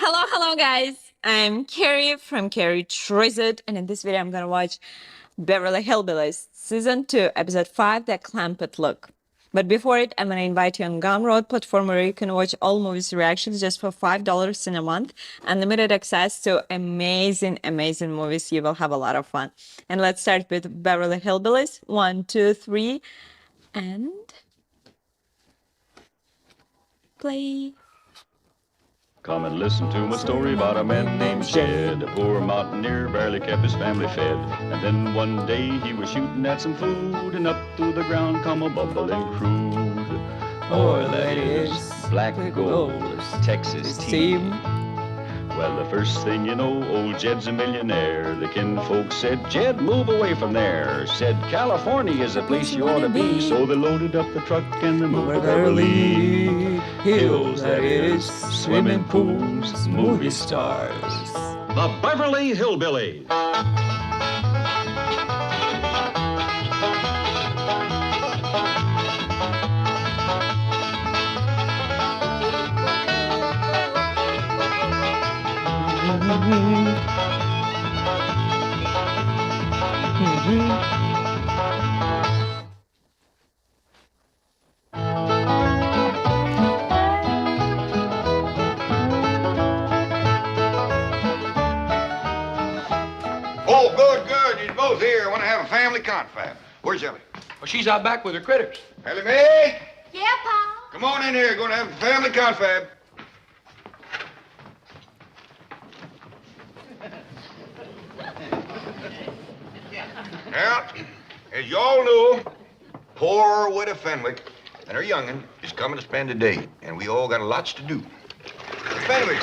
Hello, guys. I'm Carrie from Carrie Drysdales, and in this video, I'm gonna watch Beverly Hillbillies Season 2, Episode 5, The Clampett Look. But before it, I'm gonna invite you on Gumroad platform where you can watch all movies reactions just for $5 in a month, unlimited access to amazing movies. You will have a lot of fun. And let's start with Beverly Hillbillies. 1, 2, 3, and play. Come and listen to my story about a man named Shed. A poor mountaineer barely kept his family fed. And then one day he was shooting at some food, and up through the ground come a bubbling crude. Oil that is, black gold, Texas team. Well, the first thing you know, old Jed's a millionaire. The kinfolks said, Jed, move away from there. Said, California is a place you ought to be. So they loaded up the truck and they moved to Beverly Hills, that is, swimming pools, movie stars. The Beverly Hillbillies. Oh, good. You're both here. I want to have a family confab. Where's Ellie? Well, she's out back with her critters. Ellie Mae? Yeah, Pa? Come on in here. Going to have a family confab. Now, as you all know, poor widow Fenwick and her young'un is coming to spend the day, and we all got lots to do. Fenwick.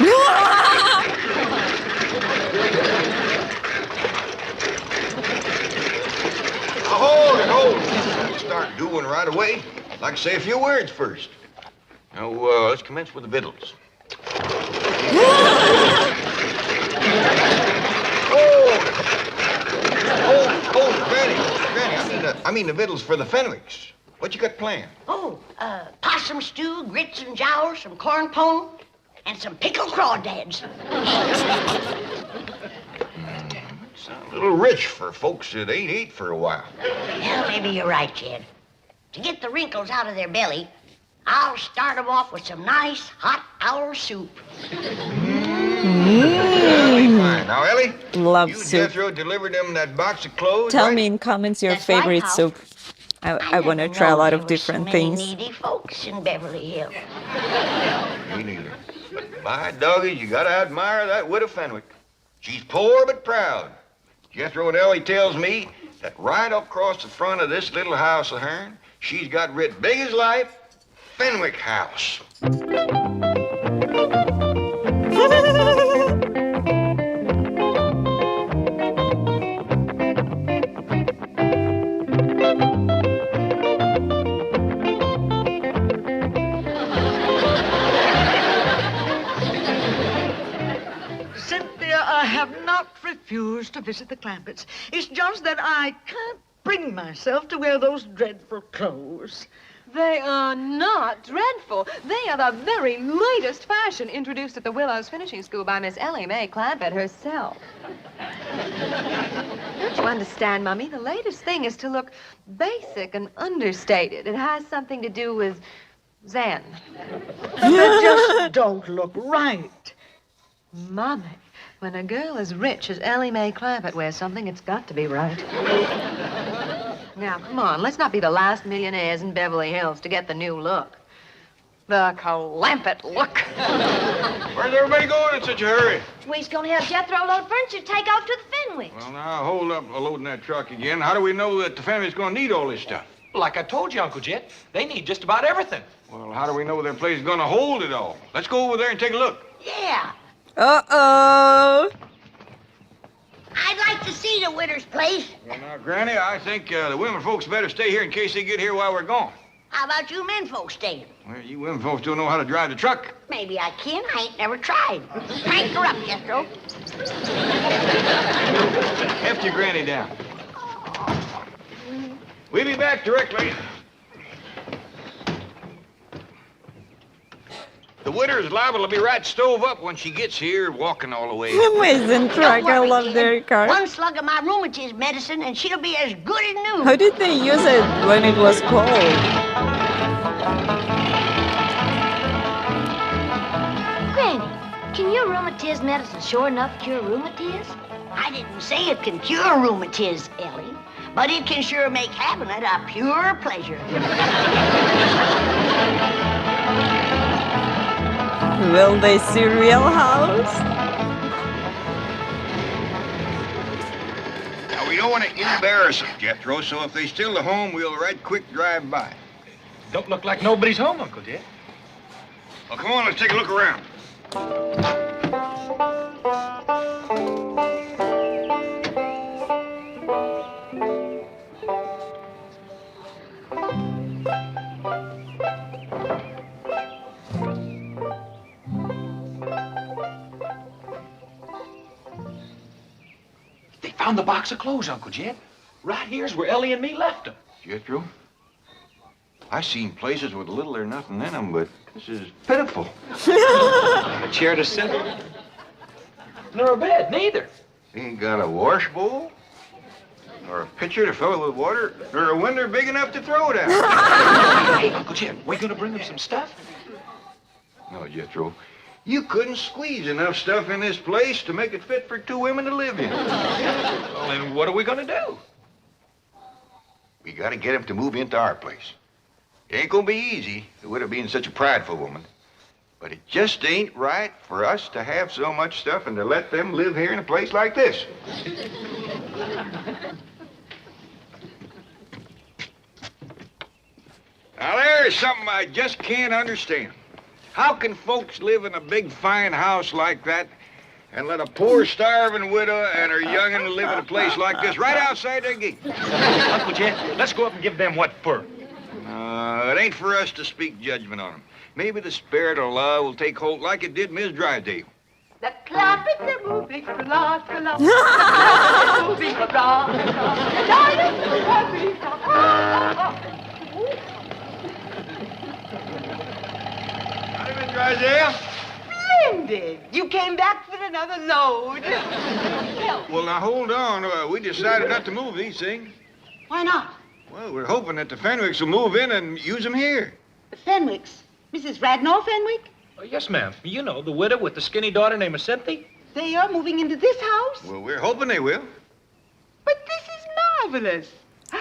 Hold it. We'll start doing right away. I'd like to say a few words first. Now, let's commence with the victuals. Granny, I mean the victuals for the Fenwicks. What you got planned? Oh, possum stew, grits and jowers, some corn pone, and some pickled crawdads. Sound a little rich for folks that ain't ate for a while. Well, maybe you're right, Jed. To get the wrinkles out of their belly, I'll start them off with some nice hot owl soup. Fine. Now, Ellie, Love you soup. Jethro delivered them that box of clothes. Tell right? me in comments your That's right, favorite Pop. soup. I want to never try a knowed lot there of was different so many things. needy folks in Beverly Hills. Me neither. But my doggy, you gotta admire that widow Fenwick. She's poor but proud. Jethro and Ellie tells me that right across the front of this little house of hern, she's got writ big as life, Fenwick House. Cynthia, I have not refused to visit the Clampetts. It's just that I can't bring myself to wear those dreadful clothes. They are not dreadful. They are the very latest fashion introduced at the Willows Finishing School by Miss Ellie Mae Clampett herself. Don't you understand, Mummy? The latest thing is to look basic and understated. It has something to do with Zen. They just don't look right. Mummy, when a girl as rich as Ellie Mae Clampett wears something, it's got to be right. Now, come on, let's not be the last millionaires in Beverly Hills to get the new look. The Clampett look. Where's everybody going in such a hurry? We's gonna have Jethro load furniture to take off to the Fenwicks. Well, now, hold up loading that truck again. How do we know that the family's gonna need all this stuff? Like I told you, Uncle Jed, they need just about everything. Well, how do we know their place is gonna hold it all? Let's go over there and take a look. Yeah. Uh-oh. I'd like to see the widow's place. Well, now, Granny, I think the women folks better stay here in case they get here while we're gone. How about you men folks staying? Well, you women folks don't know how to drive the truck. Maybe I can. I ain't never tried. Crank her up, Jethro. Heft your Granny down. We'll be back directly. The widow's liable to be right stove up when she gets here, walking all the way. Amazing truck. Don't worry, I love kid. their car. One slug of my rheumatism medicine and she'll be as good as new. How did they use it when it was cold? Granny, can your rheumatism medicine sure enough cure rheumatism? I didn't say it can cure rheumatism, Ellie, but it can sure make having it a pure pleasure. Will they see Real House? Now, we don't want to embarrass them, Jethro, so if they still at home, we'll right quick drive by. Don't look like nobody's home, Uncle Jet. Well, come on, let's take a look around. They found the box of clothes, Uncle Jet. Right here's where Ellie and me left them. Jethro, I seen places with little or nothing in them, but this is pitiful. A chair to sit in. Nor a bed, neither. Ain't got a wash bowl, nor a pitcher to fill it with water, nor a window big enough to throw it out. Hey, Uncle Jet, we gonna bring them some stuff? No, Jethro, you couldn't squeeze enough stuff in this place to make it fit for two women to live in. Well, then what are we gonna do? We gotta get him to move into our place. It ain't gonna be easy, with her being such a prideful woman. But it just ain't right for us to have so much stuff and to let them live here in a place like this. Now, there's something I just can't understand. How can folks live in a big, fine house like that and let a poor, starving widow and her young'un live in a place like this right outside their gate? Uncle Jet, let's go up and give them what for. It ain't for us to speak judgment on them. Maybe the spirit of love will take hold like it did Miss Drysdale. The Clampett, they're moving for love, for love. They're moving for love. And I am so happy. Howdy, Miss Drysdale. Splendid. You came back for another load. Well, now, hold on. We decided not to move these things. Why not? Well, we're hoping that the Fenwicks will move in and use them here. The Fenwicks. Mrs. Radnor Fenwick? Oh, yes, ma'am. You know, the widow with the skinny daughter named Cynthia. They are moving into this house? Well, we're hoping they will. But this is marvelous.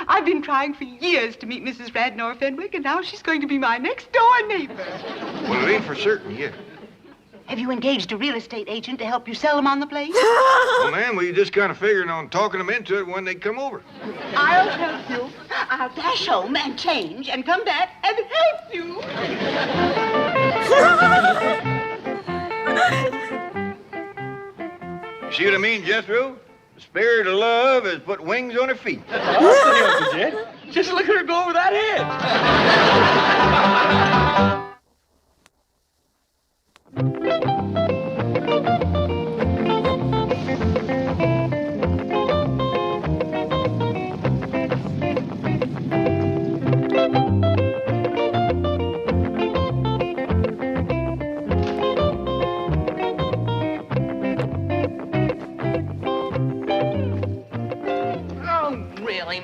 I've been trying for years to meet Mrs. Radnor Fenwick, and now she's going to be my next-door neighbor. Well, it ain't for certain yet. Have you engaged a real estate agent to help you sell them on the place? Well, ma'am, we just kind of figuring on talking them into it when they come over. I'll help you. I'll dash home and change and come back and help you. You see what I mean, Jethro? The spirit of love has put wings on her feet. Uncle Jet. Just look at her go over that hedge.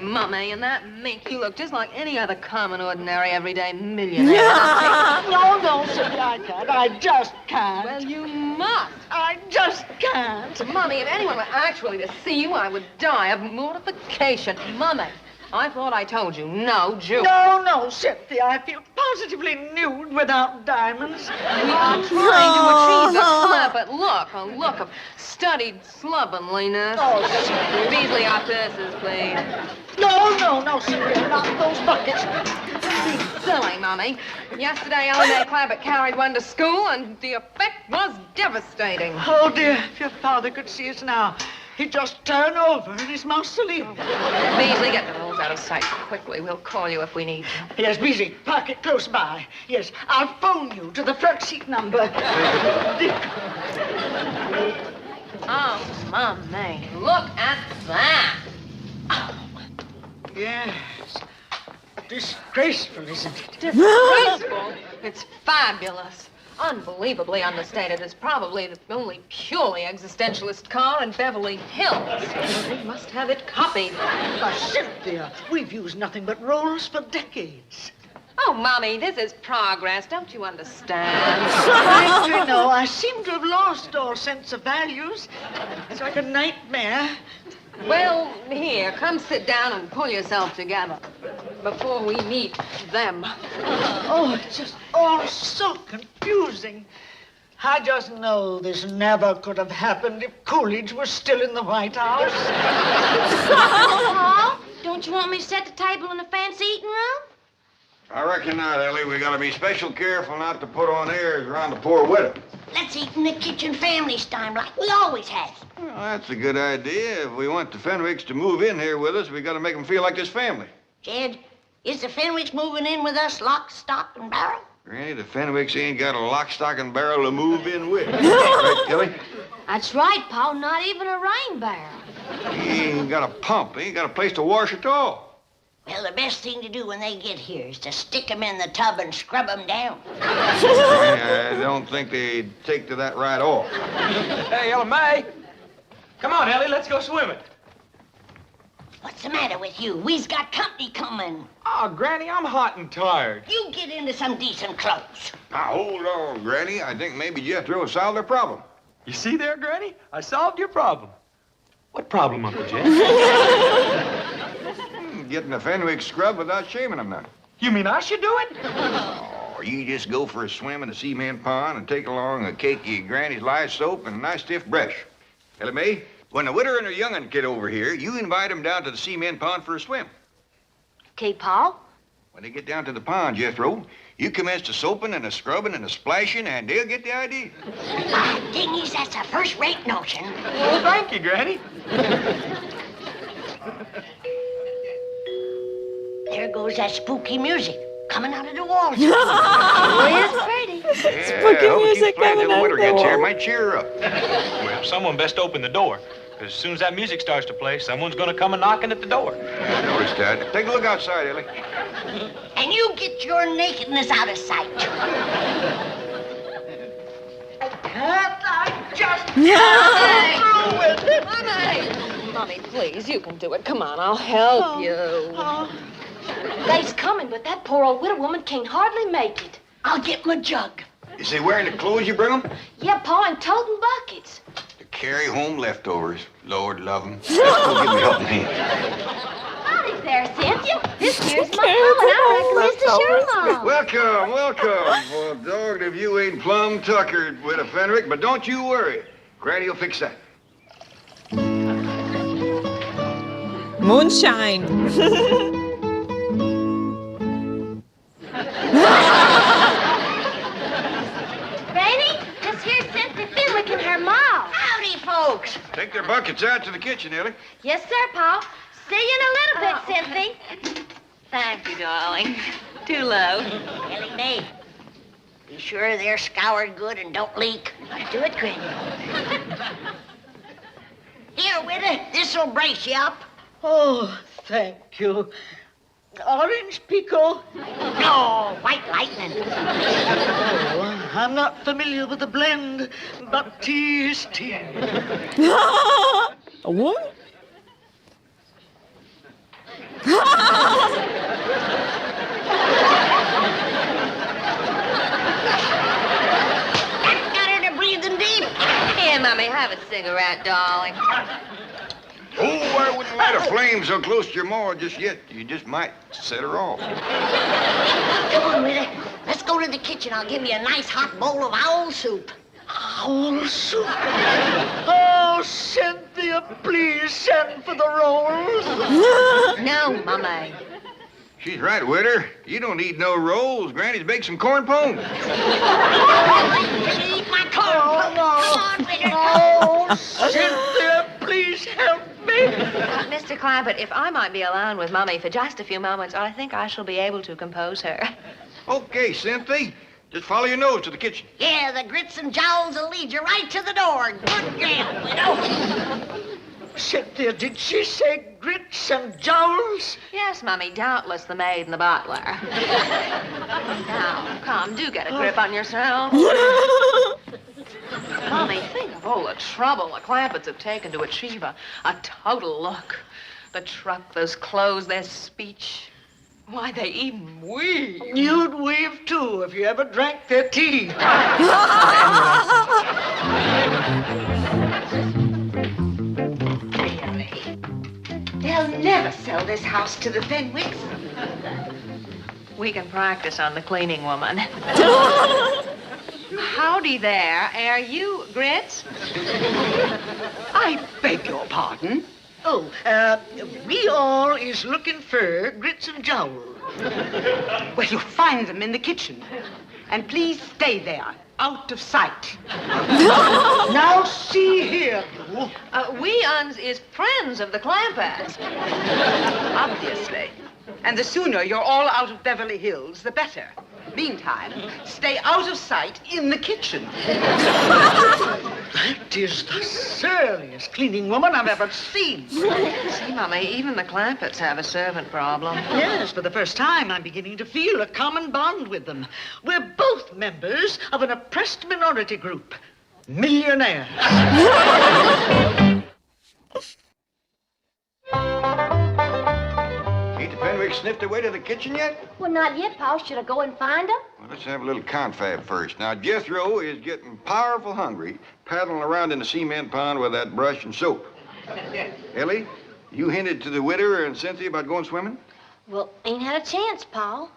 Mummy, and that make you look just like any other common, ordinary, everyday millionaire. No, Cynthia, I can't. I just can't. Well, you must. I just can't. Mummy, if anyone were actually to see you, I would die of mortification. Mummy, I thought I told you, no jewelry. No, Cynthia, I feel positively nude without diamonds. We are trying to achieve the Clampett look, a look of studied slovenliness. Oh, Cynthia. Beasley, our purses, please. No, Cynthia, not those buckets. Be silly, Mummy. Yesterday, Ellie Clampett carried one to school, and the effect was devastating. Oh, dear, if your father could see us now, he'd just turn over in his mausoleum. Beasley, get the rolls out of sight quickly. We'll call you if we need you. Yes, Beasley, park it close by. Yes, I'll phone you to the front seat number. Oh, Mummy, look at that. Yes. Disgraceful, isn't it? Disgraceful. It's fabulous. Unbelievably understated. It's probably the only purely existentialist car in Beverly Hills. They must have it copied. Cynthia, we've used nothing but rolls for decades. Oh, Mommy, this is progress. Don't you understand? I know. I seem to have lost all sense of values. It's like a nightmare. Well, here, come sit down and pull yourself together before we meet them. Oh, it's just all so confusing. I just know this never could have happened if Coolidge was still in the White House. Pa, don't you want me to set the table in the fancy eating room? I reckon not, Ellie. We gotta be special careful not to put on airs around the poor widow. Let's eat in the kitchen family style like we always have. Well, that's a good idea. If we want the Fenwicks to move in here with us, we gotta make them feel like this family. Jed, is the Fenwicks moving in with us lock, stock, and barrel? Granny, the Fenwicks ain't got a lock, stock, and barrel to move in with. Right, Ellie? That's right, Pa. Not even a rain barrel. He ain't got a pump. He ain't got a place to wash at all. Well, the best thing to do when they get here is to stick them in the tub and scrub them down. I don't think they'd take to that right off. Hey, Ella May. Come on, Ellie, let's go swimming. What's the matter with you? We've got company coming. Oh, Granny, I'm hot and tired. You get into some decent clothes. Now, hold on, Granny. I think maybe Jethro solved their problem. You see there, Granny? I solved your problem. What problem, Uncle Jed? Getting the Fenwick scrub without shaving them none. You mean I should do it? Oh, you just go for a swim in the cement pond and take along a cakey Granny's lye soap and a nice stiff brush. Ellie Mae, when the widow and her young'un get over here, you invite them down to the cement pond for a swim. Okay, Pa. When they get down to the pond, Jethro, you commence the soaping and the scrubbing and the splashing, and they'll get the idea. Dingies, that's a first-rate notion. Well, thank you, Granny. There goes that spooky music coming out of the walls. Oh, it's pretty. Spooky music coming out winter of the gets here. wall. Might cheer her up. Well, someone best open the door. Because as soon as that music starts to play, someone's going to come knocking at the door. I noticed that. Take a look outside, Ellie. And you get your nakedness out of sight. Can't I just Mommy! through with it? Mommy, please, you can do it. Come on, I'll help you. They's coming, but that poor old widow woman can't hardly make it. I'll get my jug. Is they wearing the clothes you bring them? Yeah, Pa, and toting buckets. To carry home leftovers. Lord love them. Let's go give me a helping hand. Howdy there, Cynthia. This here's my mom, and I reckon this is your mom. Welcome, welcome. Well, dogged if you ain't plumb tuckered with a Fenwick, but don't you worry. Granny will fix that. Moonshine. Granny, this here's Cynthia Fenwick and her mom. Howdy, folks. Take their buckets out to the kitchen, Ellie. Yes, sir, Pa. See you in a little bit, Cynthia. Thank you, darling. Too low. Ellie Mae, be sure they're scoured good and don't leak. Do it, Granny. Here, widow, this'll brace you up. Oh, thank you. Orange pico. No, white lightning. Oh, I'm not familiar with the blend, but tea is tea. What? Got her to breathing deep. Here, Mommy, have a cigarette, darling. Oh, I wouldn't light a flame so close to your maw just yet. You just might set her off. Come on, widow. Let's go to the kitchen. I'll give you a nice hot bowl of owl soup. Owl soup. Oh, Cynthia, please send for the rolls. No, Mommy. She's right, Witter. You don't need no rolls. Granny's baked some corn pone. Eat my corn. No. Come on, widow. Oh, Cynthia, please help me. Mr. Clampett, if I might be alone with Mommy for just a few moments, I think I shall be able to compose her. Okay, Cynthia. Just follow your nose to the kitchen. Yeah, the grits and jowls will lead you right to the door. Good girl, widow. Cynthia, did she say grits and jowls? Yes, Mummy, doubtless the maid and the butler. Now, come, do get a grip on yourself. Mummy, think of all the trouble the Clampetts have taken to achieve a total look. The truck, those clothes, their speech. Why, they even weave. You'd weave, too, if you ever drank their tea. They'll never sell this house to the Fenwicks. We can practice on the cleaning woman. Howdy there. Are you Grits? I beg your pardon? Oh, we all is looking for grits and jowls. Well, you'll find them in the kitchen. And please stay there, out of sight. Now see here, you. We uns is friends of the Clampetts. Obviously. And the sooner you're all out of Beverly Hills, the better. Meantime, stay out of sight in the kitchen. That is the surliest cleaning woman I've ever seen. See, Mummy, even the Clampetts have a servant problem. Yes, for the first time, I'm beginning to feel a common bond with them. We're both members of an oppressed minority group. Millionaires. Ain't the Fenwick sniffed their way to the kitchen yet? Well, not yet, Pa. Should I go and find her? Well, let's have a little confab first. Now, Jethro is getting powerful hungry, paddling around in the cement pond with that brush and soap. Ellie, you hinted to the widower and Cynthia about going swimming? Well, ain't had a chance, Pa.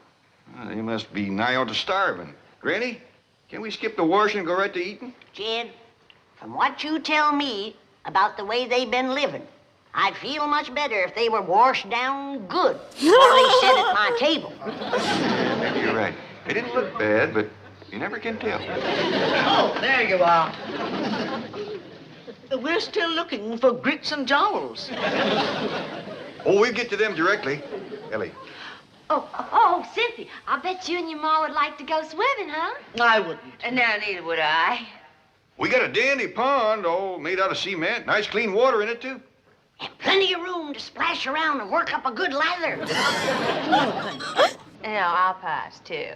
Well, they must be nigh on to starving. Granny, can we skip the washing and go right to eating? Jed, from what you tell me about the way they've been living, I'd feel much better if they were washed down good before they sat at my table. Maybe you're right. They didn't look bad, but you never can tell. Oh, there you are. We're still looking for grits and jowls. Oh, we'll get to them directly. Ellie. Oh, Cynthia, I bet you and your Ma would like to go swimming, huh? I wouldn't. And now neither would I. We got a dandy pond, all made out of cement. Nice clean water in it, too. And plenty of room to splash around and work up a good lather. Yeah, I'll pass, too.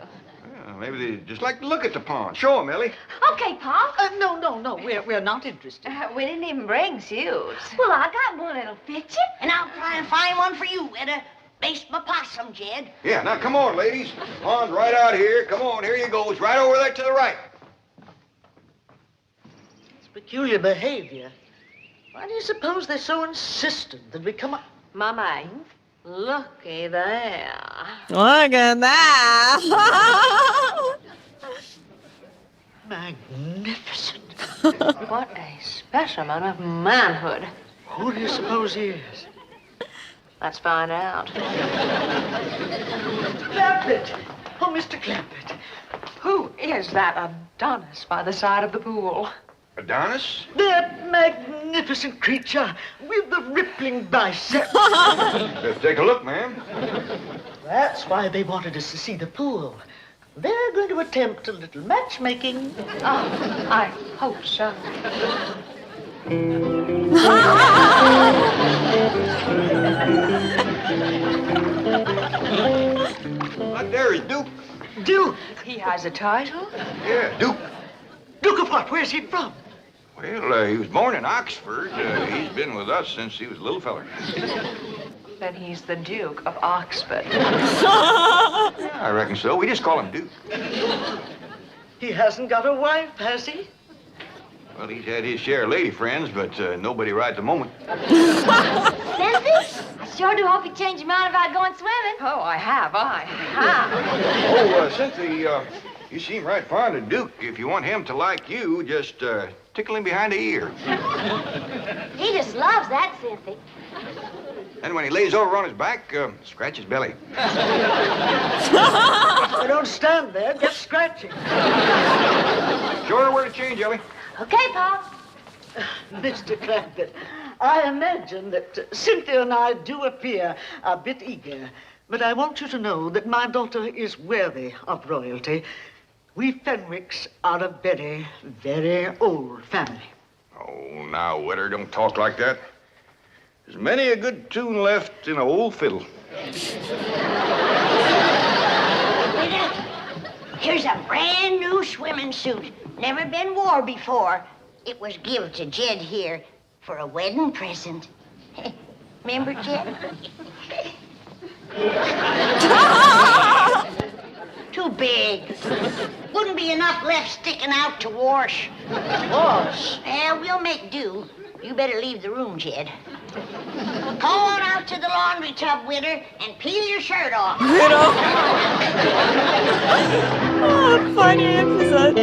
Well, maybe they just like to look at the pond. Show them, Ellie. Okay, Pa. No. We're not interested. We didn't even bring suits. Well, I got one that'll fit you. And I'll try and find one for you to baste my possum, Jed. Yeah, now come on, ladies. Pond's right out here. Come on, here you go. It's right over there to the right. It's peculiar behavior. Why do you suppose they're so insistent that we come up? Mummy, looky there. Look at that. Magnificent. What a specimen of manhood. Who do you suppose he is? Let's find out. Clampett. Oh, Mr. Clampett. Who is that Adonis by the side of the pool? Adonis? That magnificent creature with the rippling biceps. Let's take a look, ma'am. That's why they wanted us to see the pool. They're going to attempt a little matchmaking. Oh, I hope so. Right there is Duke. Duke. He has a title? Yeah, Duke. Duke of what? Where's he from? Well, he was born in Oxford. He's been with us since he was a little feller. Then he's the Duke of Oxford. Yeah, I reckon so. We just call him Duke. He hasn't got a wife, has he? Well, he's had his share of lady friends, but nobody right at the moment. Cynthia, I sure do hope you change your mind about going swimming. Oh, I have. Oh, Cynthia, you seem right fond of Duke. If you want him to like you, just tickle him behind the ear. He just loves that, Cynthia. And when he lays over on his back, scratch his belly. I don't stand there. Get scratching. Show her where to change, Ellie. Okay, Pa. Mr. Clampett, I imagine that Cynthia and I do appear a bit eager, but I want you to know that my daughter is worthy of royalty. We Fenwicks are a very, very old family. Oh, now, Witter, don't talk like that. There's many a good tune left in an old fiddle. Here's a brand new swimming suit. Never been wore before. It was give to Jed here for a wedding present. Remember, Jed? Too big. Wouldn't be enough left sticking out to wash. Wash? Yeah, we'll make do. You better leave the room, Jed. Call on out to the laundry tub, Winter, and peel your shirt off. Oh, funny episode.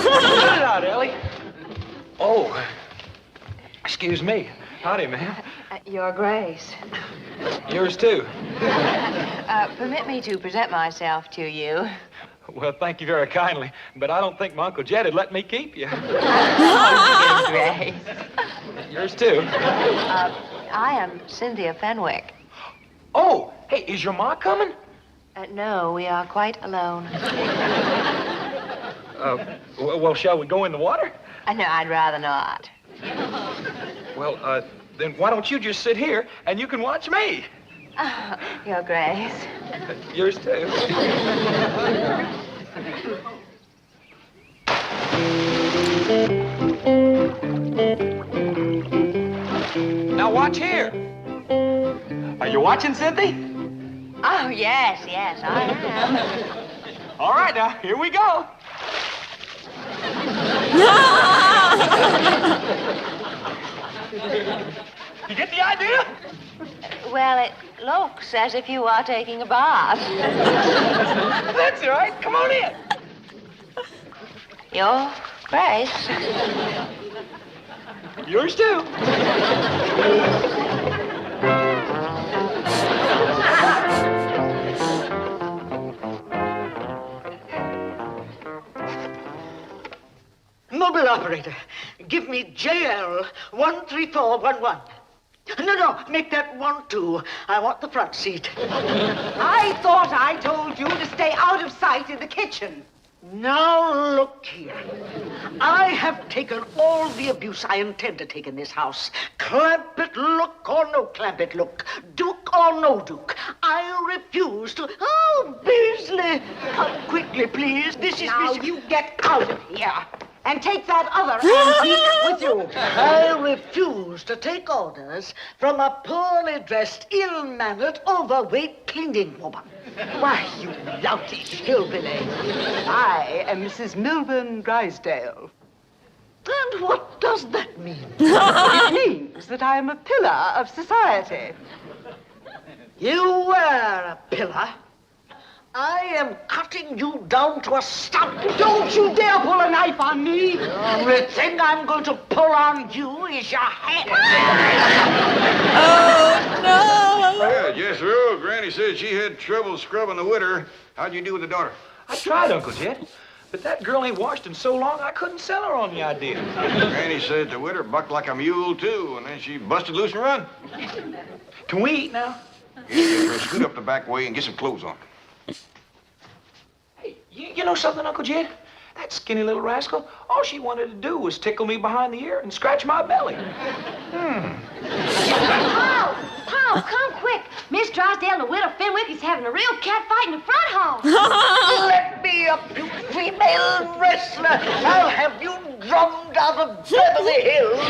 Cut it out, Ellie. Oh, excuse me. Howdy, ma'am. Your Grace. Yours too. Permit me to present myself to you. Well, thank you very kindly, but I don't think my Uncle Jed would let me keep you. Grace. Yours too. I am Cynthia Fenwick. Oh, hey, is your ma coming? No, we are quite alone. Well, shall we go in the water? No, I'd rather not. Well, then why don't you just sit here and you can watch me? Your Grace. Yours too. Now watch here. Are you watching, Cynthia? Oh, yes, I am. All right, now, here we go. You get the idea? Well, it looks as if you are taking a bath. That's right. Come on in. Your Grace. Yours too. Mobile operator, give me JL 13411. No, make that 12. I want the front seat. I thought I told you to stay out of sight in the kitchen. Now look here. I have taken all the abuse I intend to take in this house. Clampett look or no Clampett look. Duke or no Duke. I refuse to... Oh, Beasley! Come quickly, please. This is... Now you get out of here and take that other antique with you. I refuse to take orders from a poorly dressed, ill-mannered, overweight cleaning woman. Why, you loutish hillbilly. I am Mrs. Milburn Drysdale. And what does that mean? It means that I am a pillar of society. You were a pillar. I am cutting you down to a stump. Don't you dare pull a knife on me. The only thing I'm going to pull on you is your head. Oh, no. Yeah, Jethro, Granny said she had trouble scrubbing the witter. How'd you do with the daughter? I tried, Uncle Jed, but that girl ain't washed in so long I couldn't sell her on the idea. Granny said the witter bucked like a mule, too, and then she busted loose and run. Can we eat now? Yeah, Jethro, scoot up the back way and get some clothes on. Hey, you know something, Uncle Jed? That skinny little rascal, all she wanted to do was tickle me behind the ear and scratch my belly. Paul, come quick. Miss Drysdale and the widow Fenwick is having a real cat fight in the front hall. Let me up, you female wrestler. I'll have you drummed out of Beverly Hills.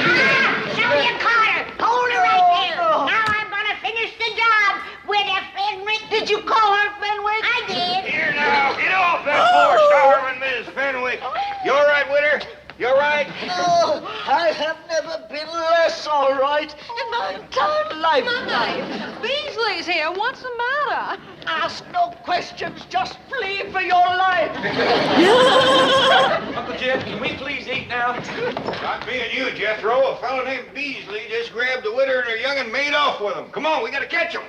Sylvia Carter, hold her right there. no. Now I'm gonna finish the job with a Fenwick. Did you call her Fenwick? I did. Here now, get off that floor, starving Miss Fenwick. You all right, witter? You all right? Oh, I have never been less all right in my entire life. Beasley's here. What's the matter? Ask no questions, just flee for your life. Uncle Jed, can we please eat now? Not being you, Jethro. A fellow named Beasley just grabbed the witter and her young and made off with him. Come on, we gotta catch him.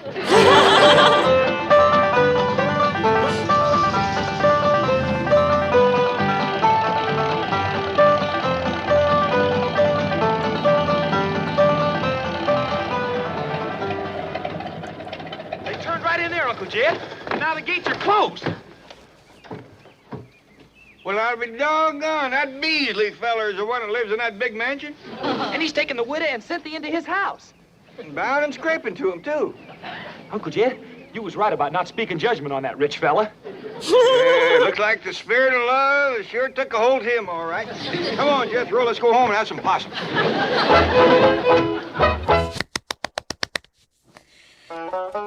They turned right in there, Uncle Jed. Now the gates are closed. Well, I'll be doggone. That Beasley feller is the one that lives in that big mansion. And he's taken the widow and Cynthia into his house. And bound and scraping to him, too. Uncle Jed, you was right about not speaking judgment on that rich fella. Yeah, looks like the spirit of love sure took a hold of him, all right. Come on, Jethro, let's go home and have some possum.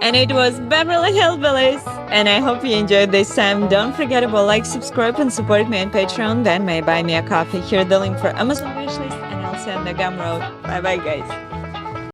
And it was Beverly Hillbillies. And I hope you enjoyed this time. Don't forget to like, subscribe, and support me on Patreon. Then may buy me a coffee. Here the link for Amazon wishlist, and I'll see you on the Gumroad. Bye bye, guys.